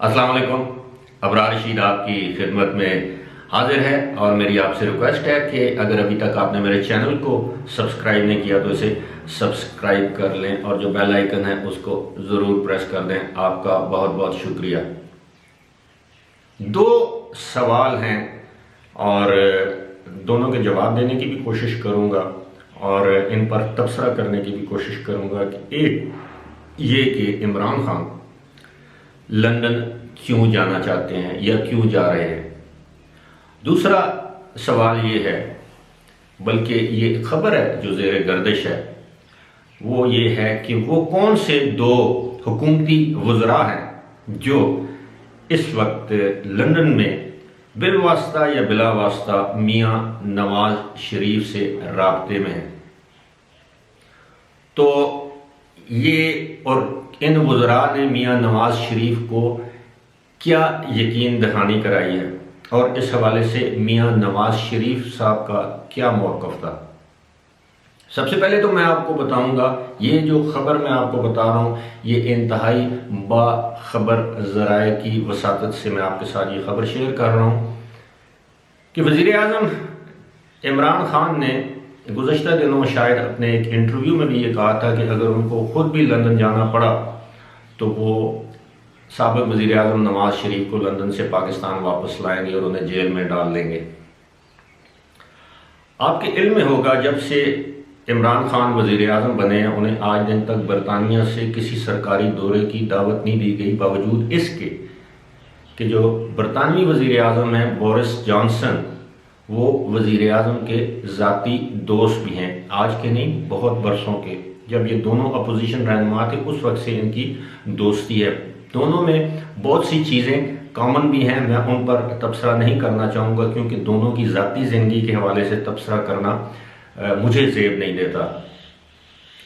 अस्सलाम वालेकुम। अबरार रशीद आपकी खिदमत में हाजिर है और मेरी आपसे रिक्वेस्ट है कि अगर अभी तक आपने मेरे चैनल को सब्सक्राइब नहीं किया तो इसे सब्सक्राइब कर लें और जो बेल आइकन है उसको ज़रूर प्रेस कर दें। आपका बहुत बहुत शुक्रिया। दो सवाल हैं और दोनों के जवाब देने की भी कोशिश करूंगा और इन पर तबसरा करने की भी कोशिश करूंगा कि एक ये कि इमरान खान लंदन क्यों जाना चाहते हैं या क्यों जा रहे हैं। दूसरा सवाल ये है, बल्कि ये खबर है जो ज़ेर गर्दिश है, वो ये है कि वो कौन से दो हुकूमती वज़रा हैं जो इस वक्त लंदन में बिलवास्ता या बिला वास्ता मियाँ नवाज शरीफ से राब्ते में हैं। तो ये और इन वज़रा ने मियाँ नवाज शरीफ को क्या यकीन दहानी कराई है और इस हवाले से मियाँ नवाज शरीफ साहब का क्या मौक़िफ़ था। सबसे पहले तो मैं आपको बताऊंगा, ये जो खबर मैं आपको बता रहा हूँ ये इंतहाई बाखबर ज़राए की वसातत से मैं आपके साथ ये खबर शेयर कर रहा हूँ कि वज़ीर-ए-आज़म इमरान खान ने गुज़श्ता दिनों शायद अपने एक इंटरव्यू में भी ये कहा था कि अगर उनको खुद भी लंदन जाना पड़ा तो वो साबिक़ वज़ीर-ए-आज़म नवाज शरीफ को लंदन से पाकिस्तान वापस लाएंगे और उन्हें जेल में डाल देंगे। आपके इल्म में होगा, जब से इमरान खान वज़ीर-ए-आज़म बने हैं उन्हें आज दिन तक बरतानिया से किसी सरकारी दौरे की दावत नहीं दी गई, बावजूद इसके कि जो बरतानवी वज़ीर-ए-आज़म हैं बोरिस जॉनसन, वो वज़ीर-ए-आज़म के ज़ाती दोस्त भी हैं, आज के नहीं बहुत बरसों के। जब ये दोनों अपोजिशन रहनुमा थे उस वक्त से इनकी दोस्ती है। दोनों में बहुत सी चीज़ें कॉमन भी हैं, मैं उन पर तबसरा नहीं करना चाहूँगा क्योंकि दोनों की ज़ाती ज़िंदगी के हवाले से तबसरा करना मुझे ज़ेब नहीं देता।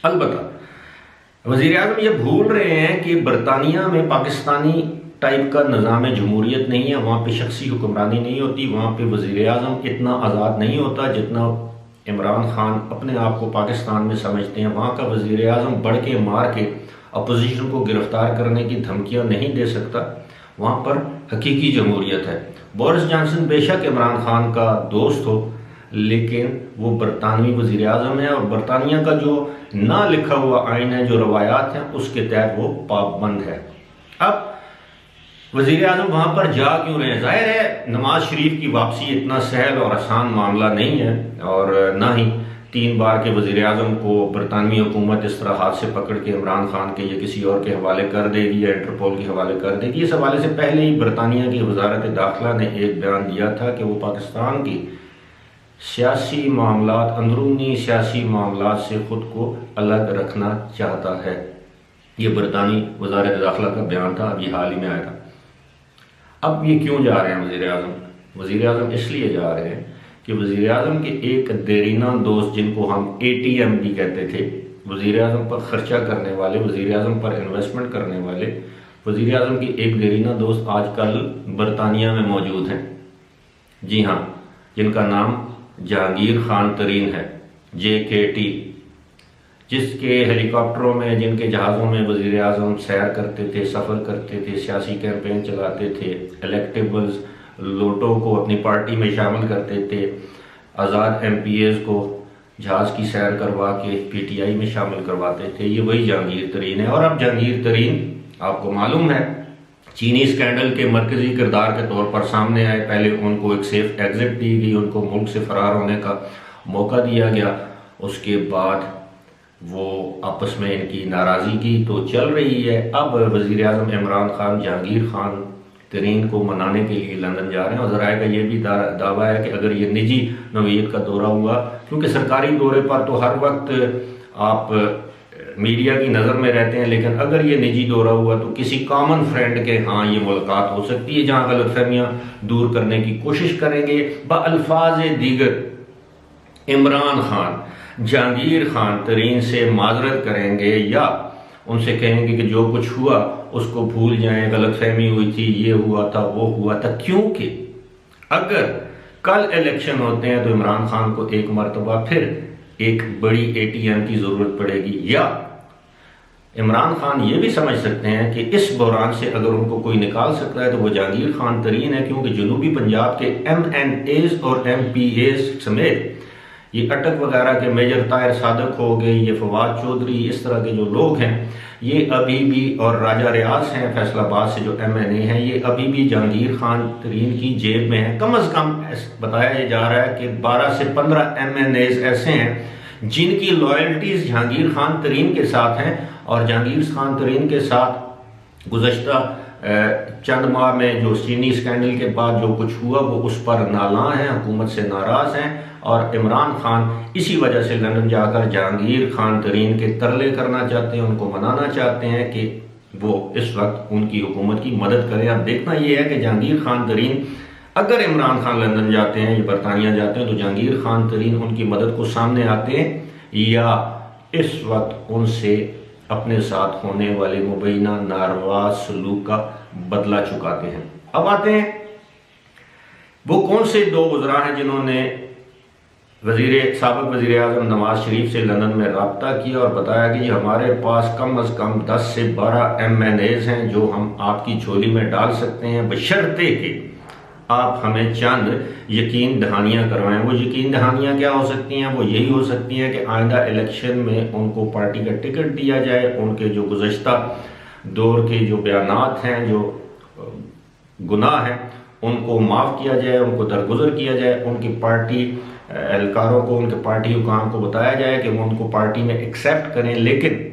अलबत्ता वज़ीर-ए-आज़म ये भूल रहे हैं कि बरतानिया में पाकिस्तानी टाइप का निज़ाम जमहूरियत नहीं है, वहाँ पे शख्सी हुक्मरानी नहीं होती, वहाँ पे वज़ीर-ए-आज़म इतना आज़ाद नहीं होता जितना इमरान खान अपने आप को पाकिस्तान में समझते हैं। वहाँ का वज़ीर-ए-आज़म बढ़ के मार के अपोजिशन को गिरफ्तार करने की धमकियाँ नहीं दे सकता, वहाँ पर हकीकी जमहूरियत है। बोरिस जॉनसन बेशक इमरान खान का दोस्त हो लेकिन वो बरतानवी वज़ीर-ए-आज़म है और बरतानिया का जो ना लिखा हुआ आइन है, जो रवायात हैं, उसके तहत वो पाबंद है। अब वज़ीर-ए-आज़म वहाँ पर जा क्यों रहे हैं? ज़ाहिर है नवाज शरीफ की वापसी इतना सहल और आसान मामला नहीं है और ना ही 3 बार के वज़ीर-ए-आज़म को बरतानवी हुकूमत इस तरह हाथ से पकड़ के इमरान खान के या किसी और के हवाले कर देगी या इंटरपोल के हवाले कर देगी। इस हवाले से पहले ही बरतानिया की वजारत दाखिला ने एक बयान दिया था कि वो पाकिस्तान की सियासी मामलात, अंदरूनी सियासी मामलात से ख़ुद को अलग रखना चाहता है। ये बरतानी वजारत दाखिला का बयान था, अभी हाल ही में आया था। अब ये क्यों जा रहे हैं वज़ीर-ए-आज़म? वज़ीर-ए-आज़म इसलिए जा रहे हैं कि वज़ीर-ए-आज़म के एक देरीना दोस्त, जिनको हम ATM भी कहते थे, वज़ीर-ए-आज़म पर ख़र्चा करने वाले, वज़ीर-ए-आज़म पर इन्वेस्टमेंट करने वाले, वज़ीर-ए-आज़म की एक देरीना दोस्त आजकल बरतानिया में मौजूद हैं। जी हाँ, जिनका नाम जहांगीर खान तरीन है, JKT, जिसके हेलीकॉप्टरों में, जिनके जहाज़ों में वज़ीर-ए-आज़म सैर करते थे, सफ़र करते थे, सियासी कैंपेन चलाते थे, इलेक्टेबल्स लोटों को अपनी पार्टी में शामिल करते थे, आज़ाद MPs को जहाज़ की सैर करवा के PTI में शामिल करवाते थे, ये वही जहांगीर तरीन है। और अब जहांगीर तरीन, आपको मालूम है, चीनी स्कैंडल के मरकज़ी किरदार के तौर पर सामने आए। पहले उनको एक सेफ एग्जिट दी गई, उनको मुल्क से फ़रार होने का मौका दिया गया, उसके बाद वो आपस में इनकी नाराज़गी की तो चल रही है। अब वज़ीर-ए-आज़म इमरान खान जहांगीर खान तरीन को मनाने के लिए लंदन जा रहे हैं और ज़राए का ये भी दावा है कि अगर ये निजी नौइयत का दौरा हुआ, क्योंकि सरकारी दौरे पर तो हर वक्त आप मीडिया की नज़र में रहते हैं, लेकिन अगर ये निजी दौरा हुआ तो किसी कॉमन फ्रेंड के हाँ ये मुलाकात हो सकती है जहाँ गलतफहमियाँ दूर करने की कोशिश करेंगे। बअल्फाज़ दीगर इमरान खान जहांगीर खान तरीन से माजरत करेंगे या उनसे कहेंगे कि जो कुछ हुआ उसको भूल जाएं, गलतफहमी हुई थी, ये हुआ था, वो हुआ था। क्योंकि अगर कल इलेक्शन होते हैं तो इमरान खान को एक मरतबा फिर एक बड़ी ATM की ज़रूरत पड़ेगी या इमरान खान ये भी समझ सकते हैं कि इस बहरान से अगर उनको कोई निकाल सकता है तो वो जहांगीर खान तरीन है, क्योंकि जनूबी पंजाब के MNAs और MPAs समेत ये अटक वगैरह के मेजर ताहिर सादक हो गए, ये फवाद चौधरी, इस तरह के जो लोग हैं ये अभी भी, और राजा रियाज हैं फैसलाबाद से जो MNA हैं, ये अभी भी जहांगीर खान तरीन की जेब में है। कम अज़ कम बताया जा रहा है कि 12 से 15 MNAs ऐसे हैं जिनकी लॉयल्टीज जहांगीर खान तरीन के साथ हैं, और जहांगीर खान तरीन के साथ गुज़श्ता चंद माह में जो चीनी स्कैंडल के बाद जो कुछ हुआ वो उस पर नालां हैं, हुकूमत से नाराज़ हैं, और इमरान खान इसी वजह से लंदन जाकर जहांगीर खान तरीन के तरले करना चाहते हैं, उनको मनाना चाहते हैं कि वो इस वक्त उनकी हुकूमत की मदद करें। अब देखना ये है कि जहांगीर खान तरीन, अगर इमरान खान लंदन जाते हैं या बरतानिया जाते हैं तो जहांगीर खान तरीन उनकी मदद को सामने आते हैं या इस वक्त उनसे अपने साथ होने वाले मुबैना नारवा सलूक का बदला चुकाते हैं। अब आते हैं वो कौन से दो वज़रा हैं जिन्होंने साबिक़ वज़ीर आज़म नवाज शरीफ से लंदन में रब्ता किया और बताया कि हमारे पास कम अज़ कम 10 से 12 MNAs हैं जो हम आपकी झोली में डाल सकते हैं, बशर्ते कि आप हमें चंद यकीन दहानियाँ करवाएं। वो यकीन दहानियाँ क्या हो सकती हैं? वो यही हो सकती हैं कि आइंदा इलेक्शन में उनको पार्टी का टिकट दिया जाए, उनके जो गुज़श्ता दौर के जो बयानात हैं, जो गुनाह हैं, उनको माफ़ किया जाए, उनको दरगुजर किया जाए, उनकी पार्टी एहलकारों को, उनके पार्टी हुकाम को बताया जाए कि वो उनको पार्टी में एक्सेप्ट करें। लेकिन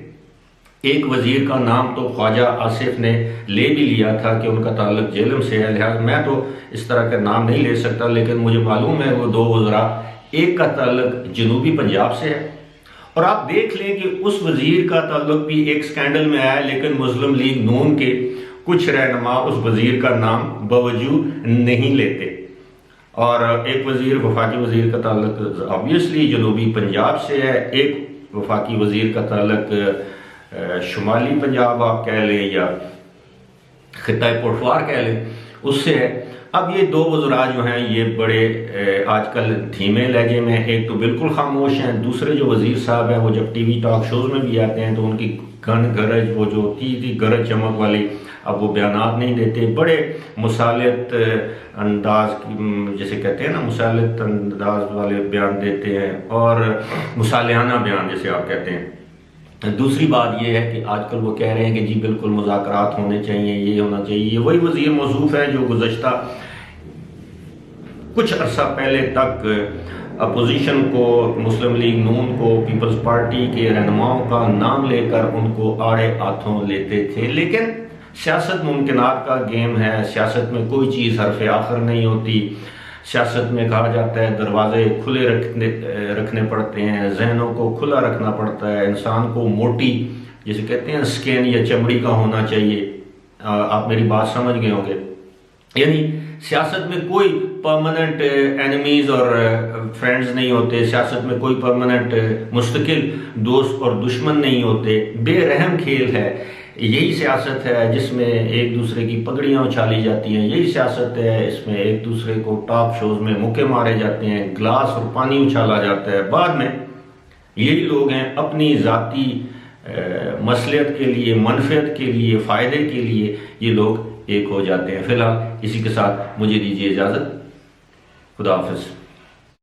एक वज़ीर का नाम तो ख्वाजा आसिफ ने ले भी लिया था कि उनका ताल्लुक जेलम से है, लिहाजा मैं तो इस तरह का नाम नहीं ले सकता, लेकिन मुझे मालूम है वो दो वज़रा, एक का ताल्लुक जनूबी पंजाब से है, और आप देख लें कि उस वज़ीर का ताल्लुक भी एक स्कैंडल में आया, लेकिन मुस्लिम लीग नून के कुछ रहनुमा उस वज़ीर का नाम बावजूद नहीं लेते। और एक वज़ीर, वफाकी वज़ीर का ताल्लुक ऑब्वियसली जनूबी पंजाब से है, एक वफाकी वज़ीर का ताल्लुक शुमाली पंजाब आप कह लें या खित्ता पोटवार कह लें, उससे है। अब ये दो वज़रा जो हैं ये बड़े आजकल धीमे लहजे में, एक तो बिल्कुल खामोश हैं, दूसरे जो वज़ीर साहब हैं वो जब टीवी टॉक शोज़ में भी आते हैं तो उनकी गन गरज, वो जो थी गरज चमक वाली, अब वो बयानात नहीं देते, बड़े मुसालित अंदाज, जैसे कहते हैं ना, मुसालित अंदाज वाले बयान देते हैं, और मुसालियाना बयान जैसे आप कहते हैं। दूसरी बात यह है कि आजकल वो कह रहे हैं कि जी बिल्कुल मुज़ाकरात होने चाहिए, ये होना चाहिए। ये वही वज़ीर मौसूफ है जो गुज़श्ता कुछ अरसा पहले तक अपोजिशन को, मुस्लिम लीग नून को, पीपल्स पार्टी के रहनुमाओं का नाम लेकर उनको आड़े हाथों लेते थे। लेकिन सियासत मुमकिनात का गेम है, सियासत में कोई चीज़ हरफ आखिर नहीं होती। सियासत में कहा जाता है दरवाजे खुले रखने पड़ते हैं, जहनों को खुला रखना पड़ता है, इंसान को मोटी, जैसे कहते हैं स्किन या चमड़ी का होना चाहिए। आप मेरी बात समझ गए होंगे। यानी सियासत में कोई परमानेंट एनिमीज और फ्रेंड्स नहीं होते, सियासत में कोई परमानेंट मुस्तकिल दोस्त और दुश्मन नहीं होते, बेरहम खेल है। यही सियासत है जिसमें एक दूसरे की पगड़ियाँ उछाली जाती हैं, यही सियासत है इसमें एक दूसरे को टॉक शोज में मुक्के मारे जाते हैं, गिलास और पानी उछाला जाता है। बाद में यही लोग हैं अपनी ज़ाती मसलियत के लिए, मनफियत के लिए, फ़ायदे के लिए ये लोग एक हो जाते हैं। फिलहाल इसी के साथ मुझे दीजिए इजाज़त। खुदा हाफिज़।